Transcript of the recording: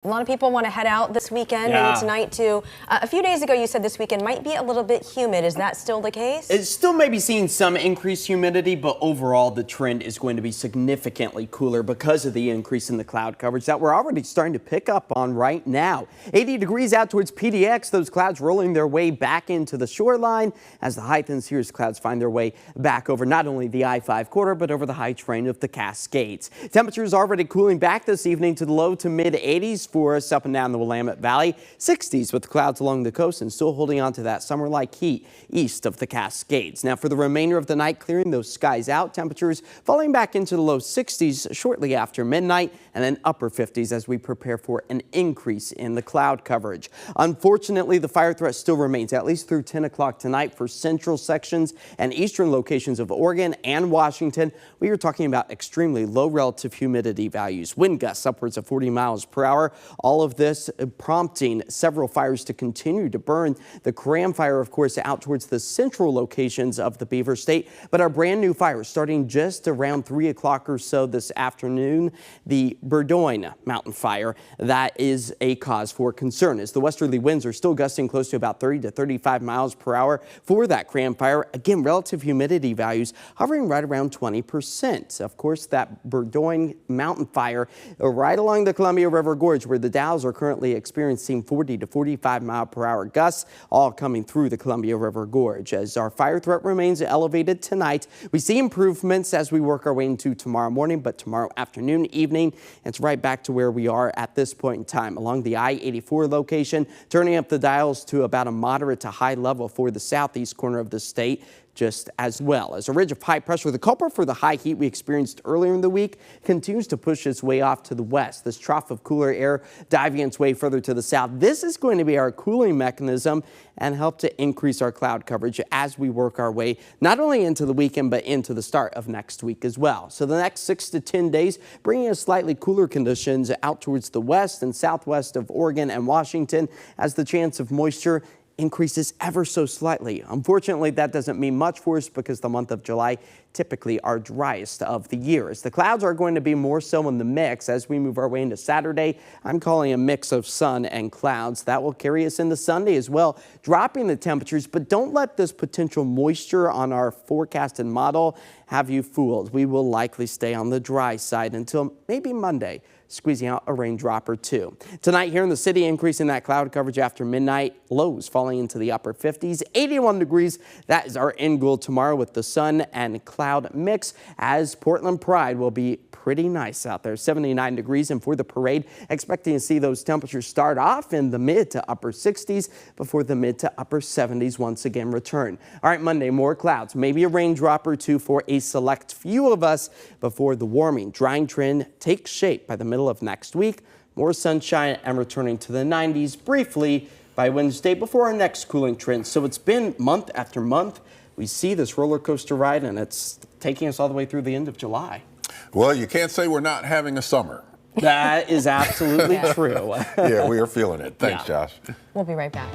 A lot of people want to head out this weekend, maybe tonight too. A few days ago, you said this weekend might be a little bit humid. Is that still the case? It's still maybe seeing some increased humidity, but overall the trend is going to be significantly cooler because of the increase in the cloud coverage that we're already starting to pick up on right now. 80 degrees out towards PDX, those clouds rolling their way back into the shoreline as the high and cirrus clouds find their way back over not only the I-5 corridor, but over the high terrain of the Cascades. Temperatures already cooling back this evening to the low to mid 80s for us up and down the Willamette Valley. 60s with clouds along the coast and still holding on to that summer-like heat east of the Cascades. Now for the remainder of the night, clearing those skies out, temperatures falling back into the low 60s shortly after midnight and then upper 50s as we prepare for an increase in the cloud coverage. Unfortunately, the fire threat still remains at least through 10 o'clock tonight for central sections and eastern locations of Oregon and Washington. We are talking about extremely low relative humidity values, wind gusts upwards of 40 miles per hour. All of this prompting several fires to continue to burn. The Cram fire, of course, out towards the central locations of the Beaver State, but our brand new fire starting just around 3 o'clock or so this afternoon, the Burdoin mountain fire. That is a cause for concern as the westerly winds are still gusting close to about 30 to 35 miles per hour for that Cram fire. Again, relative humidity values hovering right around 20%. Of course, that Burdoin mountain fire right along the Columbia River Gorge where the Dows are currently experiencing 40 to 45 mile per hour gusts, all coming through the Columbia River Gorge. As our fire threat remains elevated tonight, we see improvements as we work our way into tomorrow morning, but tomorrow afternoon, evening, it's right back to where we are at this point in time along the I-84 location, turning up the dials to about a moderate to high level for the southeast corner of the state. Just as well as a ridge of high pressure, the culprit for the high heat we experienced earlier in the week continues to push its way off to the west. This trough of cooler air diving its way further to the south. This is going to be our cooling mechanism and help to increase our cloud coverage as we work our way not only into the weekend, but into the start of next week as well. So the next 6 to 10 days bringing us slightly cooler conditions out towards the west and southwest of Oregon and Washington as the chance of moisture increases ever so slightly. Unfortunately, that doesn't mean much for us because the month of July typically our driest of the year. As the clouds are going to be more so in the mix as we move our way into Saturday. I'm calling a mix of sun and clouds. That will carry us into Sunday as well, dropping the temperatures, but don't let this potential moisture on our forecasted model have you fooled. We will likely stay on the dry side until maybe Monday, squeezing out a raindrop or two. Tonight here in the city, increasing that cloud coverage after midnight, lows falling into the upper 50s, 81 degrees. That is our end goal tomorrow with the sun and cloud mix as Portland Pride will be pretty nice out there, 79 degrees. And for the parade, expecting to see those temperatures start off in the mid to upper 60s before the mid to upper 70s once again return. All right, Monday, more clouds, maybe a raindrop or two for a select few of us before the warming, drying trend takes shape by the middle of next week. More sunshine and returning to the 90s briefly by Wednesday before our next cooling trend. So it's been month after month. We see this roller coaster ride and it's taking us all the way through the end of July. Well, you can't say we're not having a summer. That is absolutely true. Yeah, we are feeling it. Thanks, Josh. We'll be right back.